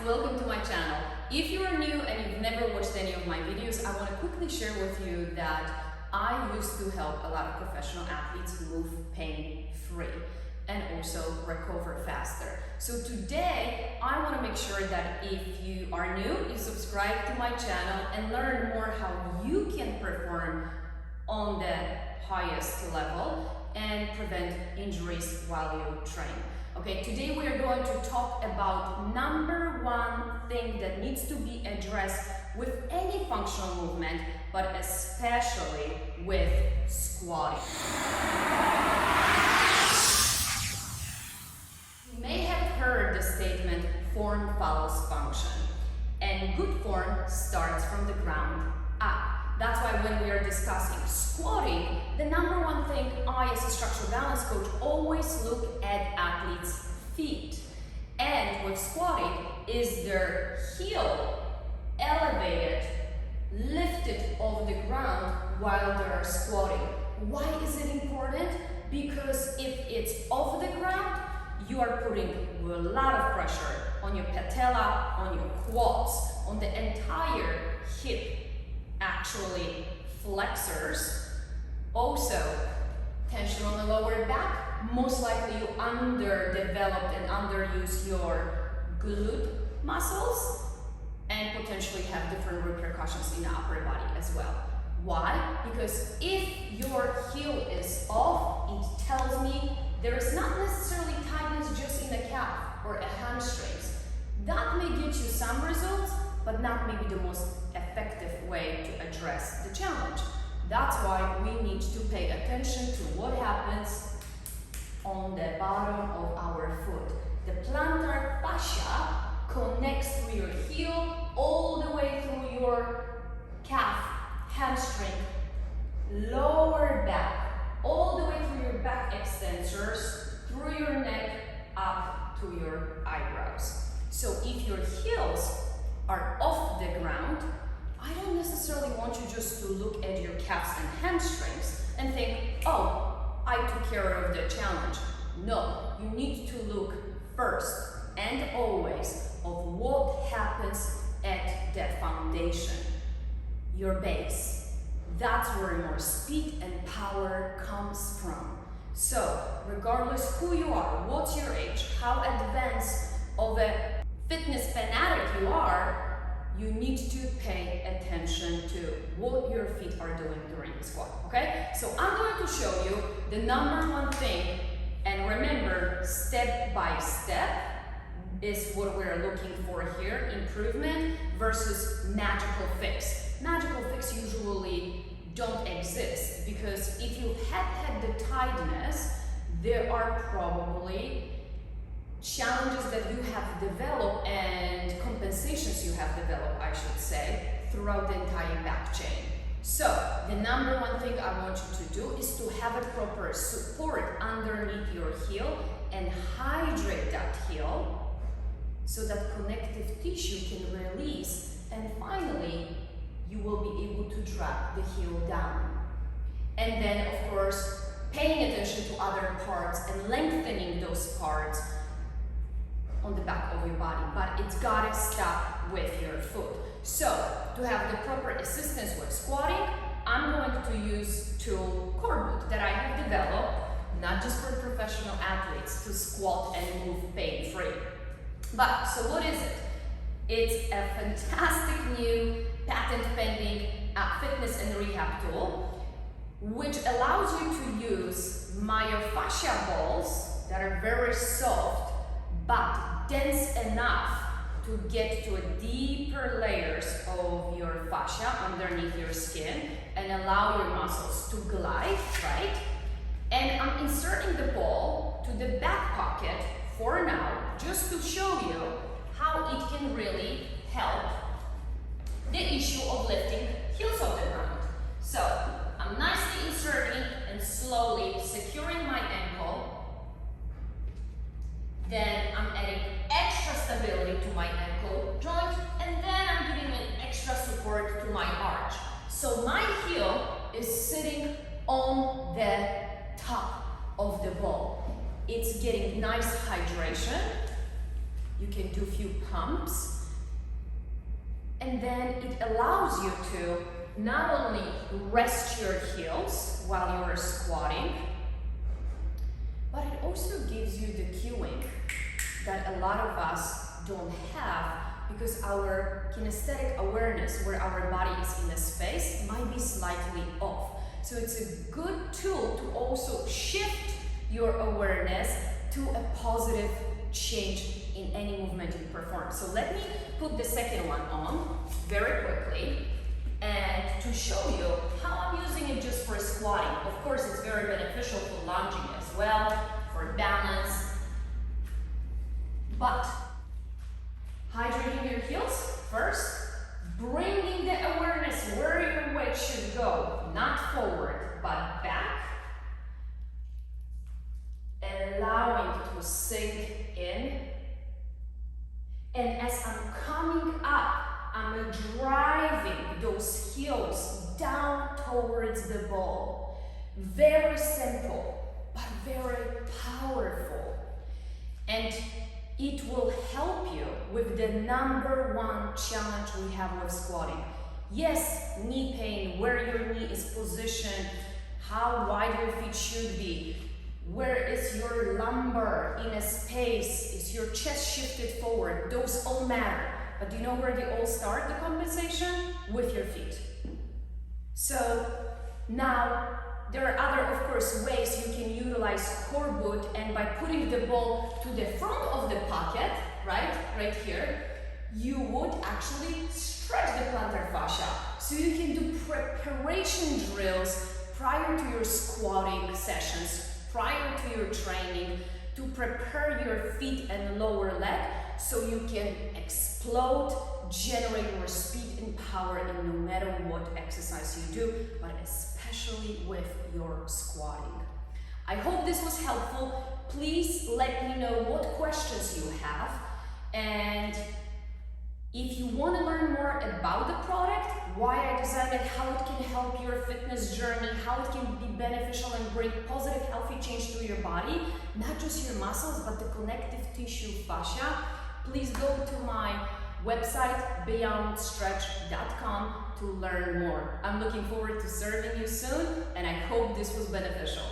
welcome to my channel. If you are new and you've never watched any of my videos, I want to quickly share with you that I used to help a lot of professional athletes move pain-free and also recover faster. So today, I want to make sure that if you are new, you subscribe to my channel and learn more how you can perform on the highest level and prevent injuries while you train. Okay, today we are going to talk about number one thing that needs to be addressed with any functional movement, but especially with squatting. You may have heard the statement, form follows function, and good form starts from the ground up. That's why when we are discussing squatting, the number one thing I, as a structural balance coach, always look at athletes' feet. And with squatting, is their heel elevated, lifted off the ground while they are squatting. Why is it important? Because if it's off the ground, you are putting a lot of pressure on your patella, on your quads, on the entire hip, actually flexors. Also, tension on the lower back, most likely you underdeveloped and underuse your glute muscles and potentially have different repercussions in the upper body as well. Why? Because if your heel is off, it tells me there is not necessarily tightness just in the calf or a hamstrings. That may get you some results, but not maybe the most effective way to address the challenge. That's why we need to pay attention to what happens on the bottom of our foot. The plantar fascia connects through your heel all the way through your calf, hamstring, lower back, all the way through your back extensors, through your neck, up to your eyebrows. So if your heels are off the ground, I don't necessarily want you just to look at your calves and hamstrings and think, oh, I took care of the challenge. No, you need to look first and always of what happens at the foundation, your base. That's where more speed and power comes from. So, regardless who you are, what's your age, how advanced of a fitness fanatic you are, you need to pay attention to what your feet are doing during the squat, okay? So I'm going to show you the number one thing, and remember, step by step is what we're looking for here, improvement versus magical fix. Magical fix usually don't exist because if you had the tightness, there are probably challenges that you have developed and compensations you have developed, I should say, throughout the entire back chain. So the number one thing I want you to do is to have a proper support underneath your heel and hydrate that heel so that connective tissue can release, and finally you will be able to drop the heel down. And then of course paying attention to other parts and lengthening those parts on the back of your body, but it's gotta stop with your foot. So to have the proper assistance with squatting, I'm going to use tool core boot that I have developed, not just for professional athletes to squat and move pain-free. But so what is it? It's a fantastic new patent-pending fitness and rehab tool, which allows you to use myofascia balls that are very soft but dense enough to get to a deeper layers of your fascia underneath your skin and allow your muscles to glide, right? And I'm inserting the ball to the back pocket for now, just to show you how it can really help the issue of lifting heels off the ground. So I'm nicely inserting and slowly securing my ankle. Then I'm adding extra stability to my ankle joint, and then I'm giving an extra support to my arch. So my heel is sitting on the top of the ball. It's getting nice hydration, You can do a few pumps. And then it allows you to not only rest your heels while you are squatting, but it also gives you the cueing that a lot of us don't have, because our kinesthetic awareness, where our body is in a space, might be slightly off. So it's a good tool to also shift your awareness to a positive change in any movement you perform. So let me put the second one on very quickly, and to show you how I'm using it just for squatting. Of course, it's very beneficial for lunging as well, for balance. But hydrating your heels first, bringing the awareness where your weight should go, not forward, but back, allowing it to sink in. And as I'm coming up, I'm driving those heels down towards the ball. Very simple, but very powerful. And it will help you with the number one challenge we have with squatting. Yes, knee pain, where your knee is positioned, how wide your feet should be, where is your lumbar in a space, is your chest shifted forward, those all matter. But do you know where they all start, the compensation? With your feet. So now, there are other, of course, ways you can utilize core boot, and by putting the ball to the front of the pocket, right here, you would actually stretch the plantar fascia. So you can do preparation drills prior to your squatting sessions, prior to your training, to prepare your feet and lower leg so you can explode, generate more speed and power in no matter what exercise you do, but especially with your squatting. I hope this was helpful. Please let me know what questions you have, and if you want to learn more about the product, why I designed it, how it can help your fitness journey, how it can be beneficial and bring positive, healthy change to your body, not just your muscles, but the connective tissue fascia, please go to my website, beyondstretch.com, to learn more. I'm looking forward to serving you soon, and I hope this was beneficial.